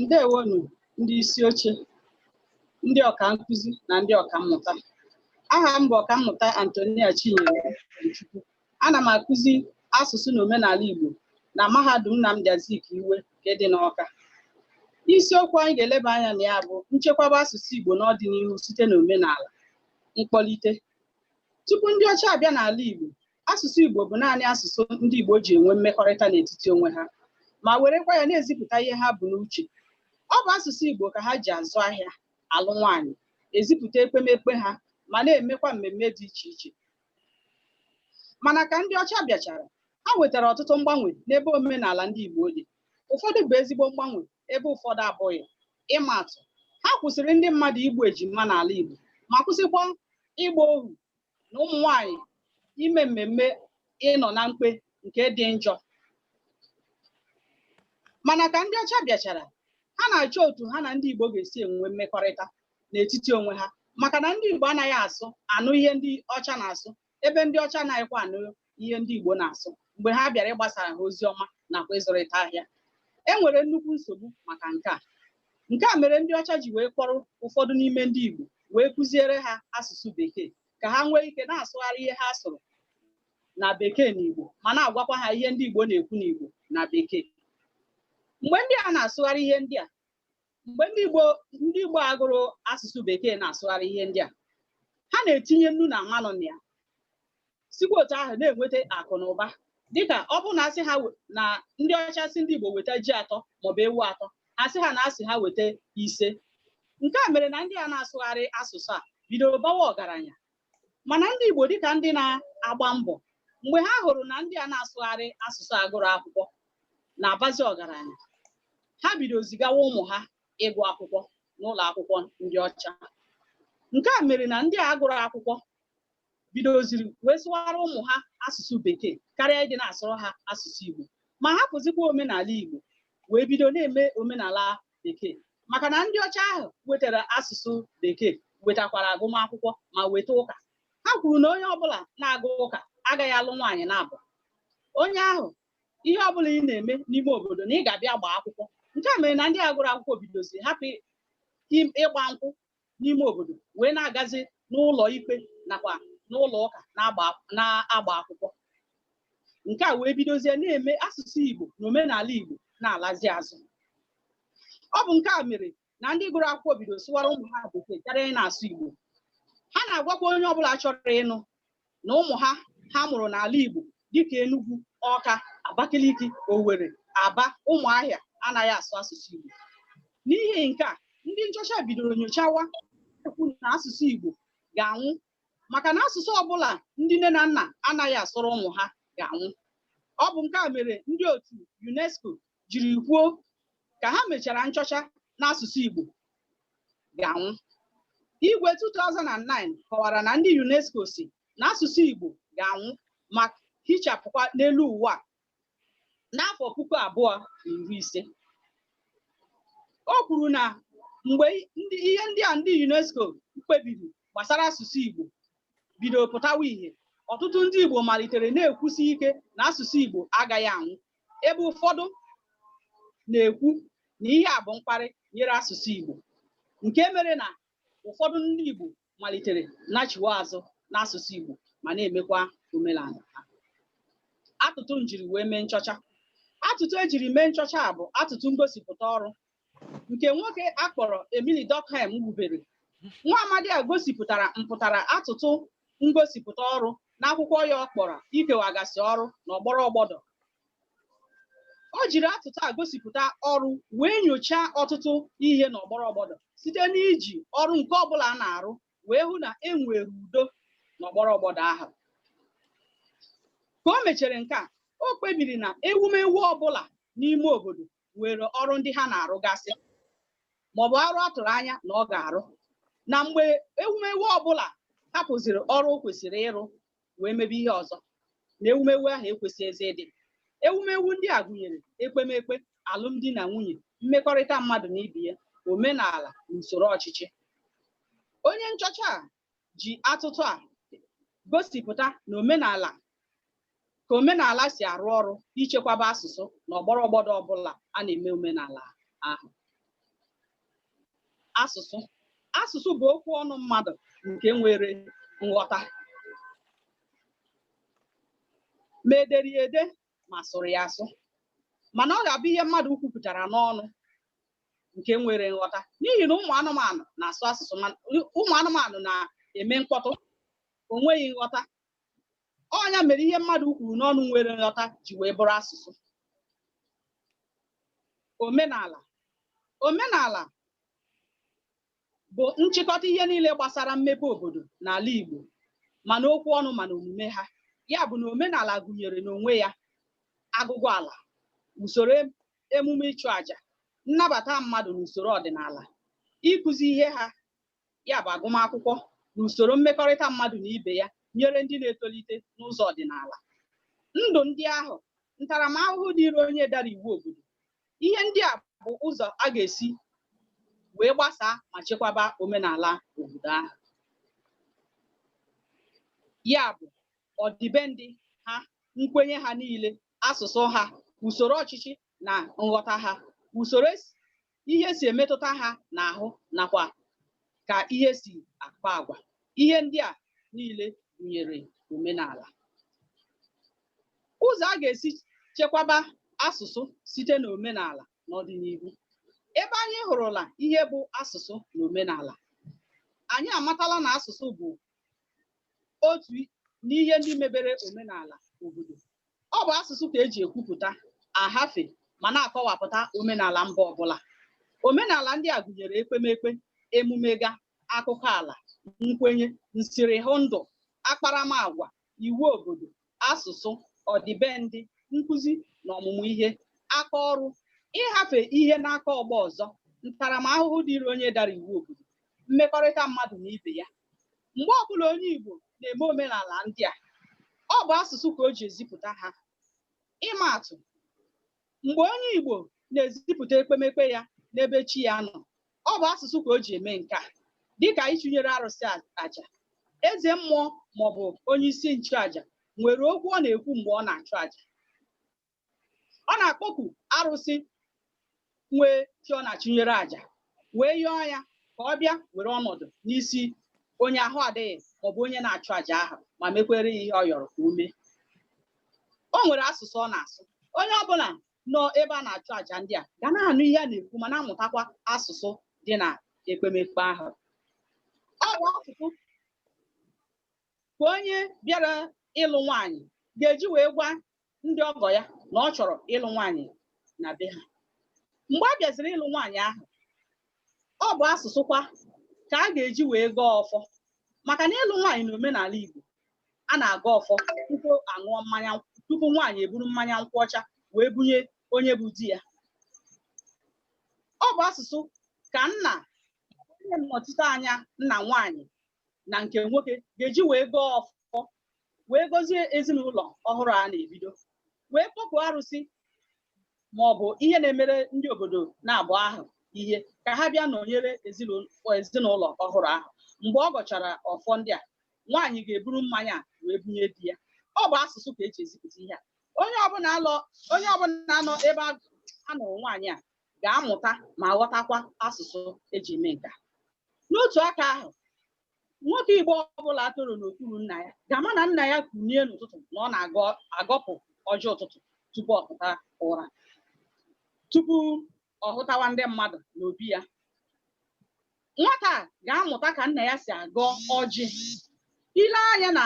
Ndewonu ndị isi oche, ndị ọka nkụzi na ndị ọka mmụta. Aha m bụ ọkammụta Antonia Chinyere Chukwu. Ana m akụzi asụsụ na omenala Igbo na mahadum Nnamdi Azikiwe nke dị n'Awka. Isiokwu anyị ga-eleba anya na ya bụ nchekwaba asụsụ Igbo n'ọdịnihu site na omenala mkpọlite. Tupu ndị ọcha abịa n'ala Igbo, asụsụ Igbo bụ naanị asụsụ ndị Igbo ji enwe mmekọrịta n'etiti onwe ha, ma werekwa ya na-ezipụta ihe ha bụ n'uche. Ọ bụ asụsụ Igbo ka ha ji azụ ahịa, alụ nwaanyị, ezipụta ekpemekpe ha, ma na-emekwa mmemme dị iche iche. Mana ka ndị ọcha bịachara, ha wetara ọtụtụ mgbanwe n'ebe omenala ndị Igbo dị. Ụfọdụ bụ ezigbo mgbanwe, ebe ụfọdụ abụghị. Ịma atụ, ha kwụsịrị ndị mmadụ igbu ejima n'ala Igbo, ma kwụsịkwa ịgba ohu na ụmụ nwaanyị ime mmemme ịnọ na mkpe nke dị njọ. Mana ka ndị ọcha bịachara, ha na-achọ otu ha na ndị Igbo ga-esi enwe mmekọrịta n'etiti onwe ha, maka na ndị Igbo anaghị anụ ihe ndị ọcha na-asụ, ebe ndị ọcha anaghịkwa anụ ihe ndị Igbo na-asụ mgbe ha bịara ịgbasara ha ozi ọma nakwa ịzụrịta ahịa. E nwere nnukwu nsogbu maka nke a. Nke a mere ndị ọcha ji wee kpọrọ ụfọdụ n'ime ndị Igbo wee kụziere ha asụsụ Bekee ka ha nwee ike na-asụgharị ihe ha sụrụ na Bekee na Igbo, ma na-agwakwa ha ihe ndị Igbo na-ekwu n'Igbo na Bekee. Mgbe ndị a na-asụgharị ihe ndị a, mgbe ndị Igbo agụrụ asụsụ Bekee na-asụgharị ihe ndị a, ha na-etinye nnu na mmanụ na ya, sikwa otu ahụ na-enweta akụ na ụba. Dịka ọ bụ na asị ha na ndị ọcha si ndị Igbo weta ji atọ maọbụ ewu atọ, asị ha na asị ha weta 5. Nke a mere na ndị a na-asụgharị asụsụ a bidoro bawa ọgaranya. Mana ndị Igbo dịka ndị na-agba mbọ, mgbe ha hụrụ na ndị a na-asụgharị asụsụ agụrụ akwụkwọ na-abazi ọgaranya, ha bido zigawa ụmụ ha ịgụ akwụkwọ n'ụlọ akwụkwọ ndị ọcha. Nke a mere na ndị a gụrụ akwụkwọ bidoziri wee sụwara ụmụ ha asụsụ Bekee karịa ịdị na-asụrụ ha asụsụ Igbo, ma hapụzikwa omenala Igbo wee bido na-eme omenala Bekee. Maka na ndị ọcha ahụ wetara asụsụ Bekee wetakwara agụmakwụkwọ ma weta ụka. Ha kwuru na onye ọbụla na-agụ ụka agaghị alụ nwaanyị na-abụ. Onye ahụ, ihe ọbụla ị na-eme n'ime obodo na ị ga-abịa gbaa akwụkwọ. Nke a mere na ndị agụrụ akwụkwọ bidozi hapụ ịgba nkwụ n'ime obodo wee na-agazi n'ụlọ ikpe nakwa n'ụlọ ụka na-agba akwụkwọ. Nke a wee bidozie na-eme asụsụ Igbo na omenala Igbo na-alazi azụ. Ọ bụ nke a mere na ndị gụrụ akwụkwọ bido sụwara ụmụ ha Bekee karịa na-asụ Igbo. Ha na-agwakwa onye ọbụla chọrọ ịnụ na ụmụ ha mụrụ n'ala Igbo dịka Enugu, Awka, Abakaliki, Owerri, Aba, Ụmụahịa anaghị asụ asụsụ Igbo. N'ihi nke a, ndị nchọcha bidoro nyochawa ekwu na asụsụ Igbo ga-anwụ, maka na asụsụ ọbụla ndị nne na nna anaghị asụrụ ụmụ ha ga-anwụ. Ọ bụ nke a mere ndị otu UNESCO jiri kwuo ka ha mechara nchọcha na asụsụ Igbo ga-anwụ. Igwe 2009 kọwara na ndị UNESCO si na asụsụ Igbo ga-anwụ ma hichapụkwa n'elu ụwa n'afọ 2050. O kwuru na mgbe ihe ndị a ndị UNESCO kpebiri gbasara asụsụ Igbo bidoro pụtawa ihe, ọtụtụ ndị Igbo malitere na-ekwusi ike na asụsụ Igbo agaghị anwụ, ebe ụfọdụ na-ekwu na ihe a bụ mkparị nyere asụsụ Igbo, nke mere na ụfọdụ ndị Igbo malitere nachiwa azụ n'asụsụ Igbo ma na-emekwa omenala ha. Atụtụ njiri wee mee nchọcha. Atụtụ ejiri mee nchọcha a bụ atụtụ ngosipụta ọrụ nke nwoke akpọrọ Emily Durkheim wubere. Nwa amadi a gosipụtara mpụtara atụtụ ngosipụta ọrụ n'akwụkwọ ya ọ kpọrọ Ikewagasị ọrụ n'ọgbọrọ ọgbọdọ. O jiri atụtụ a gosipụta ọrụ wee nyochaa ọtụtụ ihe n'ọgbọrọ ọgbọdọ site n'iji ọrụ nke ọbụla a na-arụ wee hụ na e nwere udo n'ọgbọrọ ọgbọdọ ahụ. Ka o mechara nke a, o kpebiri na ewumewu ọbụla n'ime obodo nwere ọrụ ndị ha na-arụgasị maọbụ ọrụ a tụrụ anya na ọ ga-arụ, na mgbe ewumewu ọbụla hapụziri ọrụ o kwesịrị ịrụ wee mebe ihe ọzọ, na ewumewu ahụ ekwesịghịzi ịdị. Ewumewu ndị a gụnyere ekpemekpe, alụmdi na nwunye, mmekọrịta mmadụ na ibe ya, omenala na usoro ọchịchị. Onye nchọcha a ji atụtụ a gosipụta na omenala si arụ ọrụ ichekwaba asụsụ na ọgbọrọ ọgbọdọ ọbụla a na-eme omenala ahụ. asụsụ. Asụsụ bụ okwu ọnụ mmadụ nke nwere nghọta, ma edere ya ede ma sụrụ ya asụ, mana ọ ga-abụ ihe mmadụ kwupụtara n'ọnụ nke nwere nghọta, n'ihi na ụmụ anụmanụ na-asụ asụsụ, ụmụ anụmanụ na-eme mkpọtụ, o nweghị nghọta. Ọnya mere ihe mmadụ kwuru n'ọnụ nwere nghọta ji wee bụrụ asụsụ. Omenala. Omenala bụ nchịkọta ihe niile gbasara mmepe obodo n'ala Igbo, mana okwu ọnụ mana omume ha. Ya bụ na omenala gụnyere n'onwe ya agụgụ ala, usoro emume ịchụ àjà, nnabata mmadụ n'usoro ọdịnala, ịkụzi ihe ha, ya bụ agụmakwụkwọ, na usoro mmekọrịta mmadụ na ibe ya nyere ndị na-etolite n'ụzọ ọdịnala. Ndụ ndị ahụ, ntaramahụhụ dịrị onye dara iwu obodo. Ihe ndị a bụ ụzọ a ga-esi wee gbasaa ma chekwaba omenala obodo ahụ. Ya bụ ọdịbendị ha, nkwenye ha niile, asụsụ ha, usoro ọchịchị na nghọta ha, usoro ihe si emetụta ha n'ahụ, nakwa ka ihe si akpa agwa. Ihe ndị a niile gụnyere omenala. Ụzọ a ga-esi chekwaba asụsụ site n'omenala n'ọdịnihu. Ebe anyị hụrụla ihe bụ asụsụ na omenala, anyị amatala na asụsụ bụ otu n'ihe ndị mebere omenala obodo. Ọ bụ asụsụ ka eji ekwupụta, ahafe ma na-akọwapụta omenala mba ọbụla. Omenala ndị a gụnyere ekpemekpe, emumega, akụkọ ala, nkwenye, nsirihụ ndụ, akparamagwa, iwu obodo, asụsụ, ọdịbendị, nkụzi na ọmụmụ ihe, aka ọrụ, ịhafe ihe n'aka ọgbọ ọzọ, ntaramahụhụ dịrị onye dara iwu obodo, mmekọrịta mmadụ na ibe ya. Mgbe ọbụla onye Igbo na-eme omenala ndị a, ọ bụ asụsụ ka o ji ezipụta ha. Ịma atụ, mgbe onye Igbo na-ezipụta ekpemekpe ya n'ebe chi ya nọ, ọ bụ asụsụ ka o ji eme nke a, dịka ịchụnyere arụsị aja. Eze mmụọ maọbụ onye isi nchụaja nwere okwu ọ na-ekwu mgbe ọ na-achụ aja. Ọ na-akpọku arụsị nwee chi ọ na-achụnyere aja, wee yọọ ya ka ọ bịa were ọnọdụ n'isi onye ahụ adịghị maọbụ onye na-achụ aja ahụ, ma mekwere ihe ọ yọrọ ka ume. O nwere asụsụ ọ na-asụ. Onye ọbụla nọ ebe a na-achụ aja ndị a ga na-anụ ihe a na-ekwu, ma na-amụtakwa asụsụ dị na ekpemekpe ahụ. Ọ bụ asụsụ ka onye bịara ịlụ nwaanyị ga-eji wee gwa ndị ọgọ ya na ọ chọrọ ịlụ nwaanyị na be ha. Mgbe a bịaziri ịlụ nwaanyị ahụ, ọ bụ asụsụ kwa ka a ga-eji wee gọọ ọfọ, maka na ịlụ nwaanyị na omenala Igbo, a na-agọ ọfọ tupu aṅụọ mmanya, tupu nwaanyị eburu mmanya nkwụ ọcha wee bunye onye bụ di ya. Ọ bụ asụsụ ka nna, onye nnọchite anya nna nwaanyị na nke nwoke ga-eji wee gọọ ọfọ, wee gọzie ezinụlọ ọhụrụ a na-ebido, wee kpọpụ arụsị ma ọ bụ ihe na-emere ndị obodo na-abụ ahụ ihe, ka ha bịa nọnyere ezinụlọ ọhụrụ ahụ. Mgbe ọ gọchara ọfọ ndị a, nwaanyị ga-eburu mmanya wee bunye di ya. Ọ bụ asụsụ ka eji ezipụta ihe a. Onye ọbụla nọ ebe a nụrụ nwaanyị a ga-amụta ma ghọtakwa asụsụ eji eme nke a. N'otu aka ahụ, nwoke Igbo ọbụla toro n'okpuru nna ya ga-ama na nna ya kunie n'ụtụtụ na ọ na-agọpụ ọjị ụtụtụ tupu ọ pụta ụra, tupu ọ hụtawa ndị mmadụ n'obi ya. Nwata ga-amụta ka nna ya si agọ ọjị. Ile anya na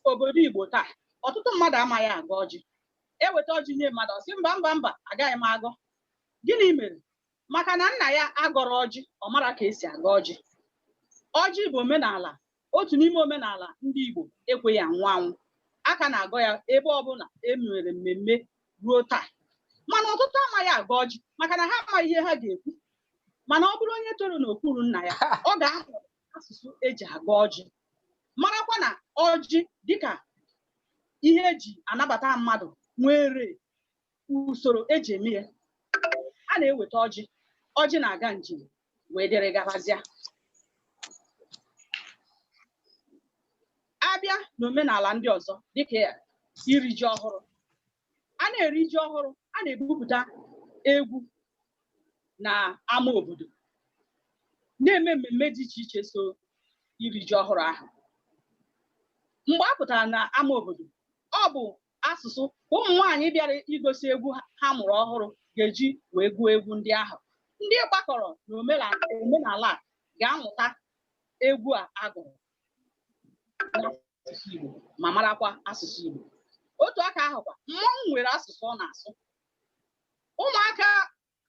obodo Igbo taa, ọtụtụ mmadụ amaghị agọ ọjị. Eweta ọjị nye mmadụ, ọ sị mba mba mba, agaghị m agọ. Gịnị mere? Maka na nna ya agọrọ ọjị, ọ mara ka esi agọ ọjị. Ọjị bụ omenala, otu n'ime omenala ndị Igbo ekweghị anwụ anwụ. Aka na-agọ ya ebe ọbụla emere mmemme ruo taa. Mana ọtụtụ amaghị agọ ọjị maka na ha amaghị ihe ha ga-ekwu. Mana ọ bụrụ onye toro n'okpuru nna ya, ọ ga-ahụ asụsụ eji agọ ọjị, marakwa na ọjị dịka ihe eji anabata mmadụ nwere usoro eji eme ya. A na-eweta ọjị na-aga njem wee dịrị gabazịa. Abịa n'omenala ndị ọzọ dịka iri ji ọhụrụ, a na-eri ji ọhụrụ, a na-ebupụta egwu na ama obodo. na-eme mmemme dị iche iche so iri ji ọhụrụ ahụ. Mgbe a pụtara na ama obodo, ọ bụ asụsụ ụmụ nwaanyị bịara igosi egwu ha mụrụ ọhụrụ ga-eji wee gụọ egwu ndị ahụ. Ndị gbakọrọ n'omenala a ga-amụta egwu a agụrụ n'asụsụ Igbo ma marakwa asụsụ Igbo. Otu aka ahụkwa, mmọnwụ nwere asụsụ ọ na-asụ. Ụmụaka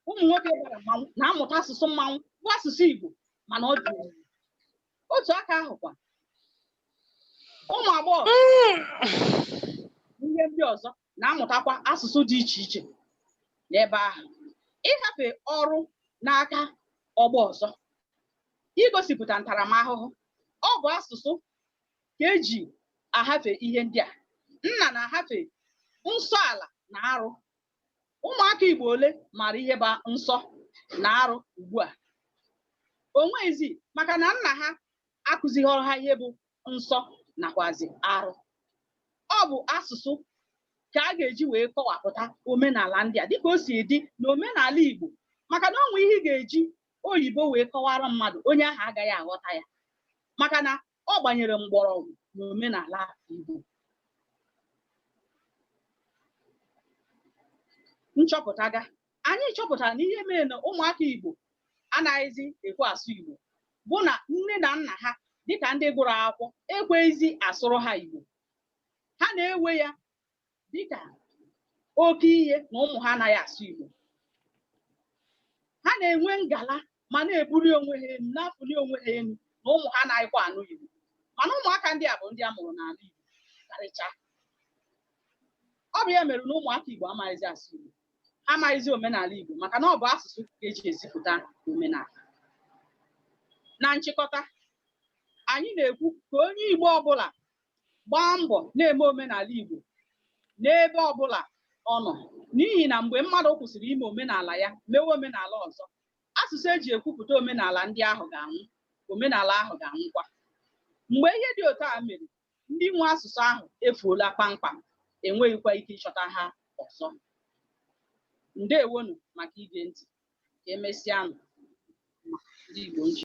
ụmụ nwoke bara mmanwụ na-amụta asụsụ mmanwụ bụ asụsụ Igbo mana ọ dị elu. Otu aka ahụkwa, ụmụ agbọghọ ihe ndị ọzọ na-amụtakwa asụsụ dị iche iche n'ebe ahụ. Ịhafe ọrụ n'aka ọgbọ ọzọ, igosipụta ntaramahụhụ, ọ bụ asụsụ ka eji ahafe ihe ndị a. Nna na-ahafe nsọ ala na arụ. Ụmụaka Igbo ole maara ihe bụ nsọ na arụ ugbu a? O nweghịzi, maka na nna ha akụzighọrọ ha ihe bụ nsọ nakwazi arụ. Ọ bụ asụsụ ka a ga-eji wee kọwapụta omenala ndị a dịka o si dị na omenala Igbo, maka na ọ nwe ihe ị ga-eji oyibo wee kọwara mmadụ, onye ahụ agaghị aghọta ya maka na ọ gbanyere mgbọrọgwụ na omenala Igbo. Nchọpụta anyị chọpụtara na ihe mere na ụmụaka Igbo anaghịzi ekwe asụ Igbo bụ na nne na nna ha dịka ndị gụrụ akwụkwọ ekweghịzi asụrụ ha Igbo. Ha na-ewe ya dịka oke ihe na ụmụ ha anaghị asụ Igbo. Ha na-enwe ngala ma na-ebuli onwe ha elu, na-afụli onwe ha elu na ụmụ ha anaghịkwa anụ Igbo. Mana ụmụaka ndị a bụ ndị a mụrụ n'ala Igbo karịchaa. Ọ bụ ya mere na ụmụaka Igbo amaghịzi asụ Igbo, ha amaghịzi omenala Igbo, maka na ọ bụ asụsụ ka eji ezipụta omenala. Na nchịkọta, anyị na-ekwu ka onye Igbo ọbụla gbaa mbọ na-eme omenala Igbo n'ebe ọbụla ọ nọ, n'ihi na mgbe mmadụ kwụsịrị ime omenala ya mewe omenala ọzọ, asụsụ eji ekwupụta omenala ndị ahụ ga-anwụ, omenala ahụ ga-anwụkwa. Mgbe ihe dị otu a mere, ndị nwe asụsụ ahụ efuola kpamkpam, enweghịkwa ike ịchọta ha ọzọ. Ndewonu maka ige ntị. Ka emesịanụ ndị Igbo nji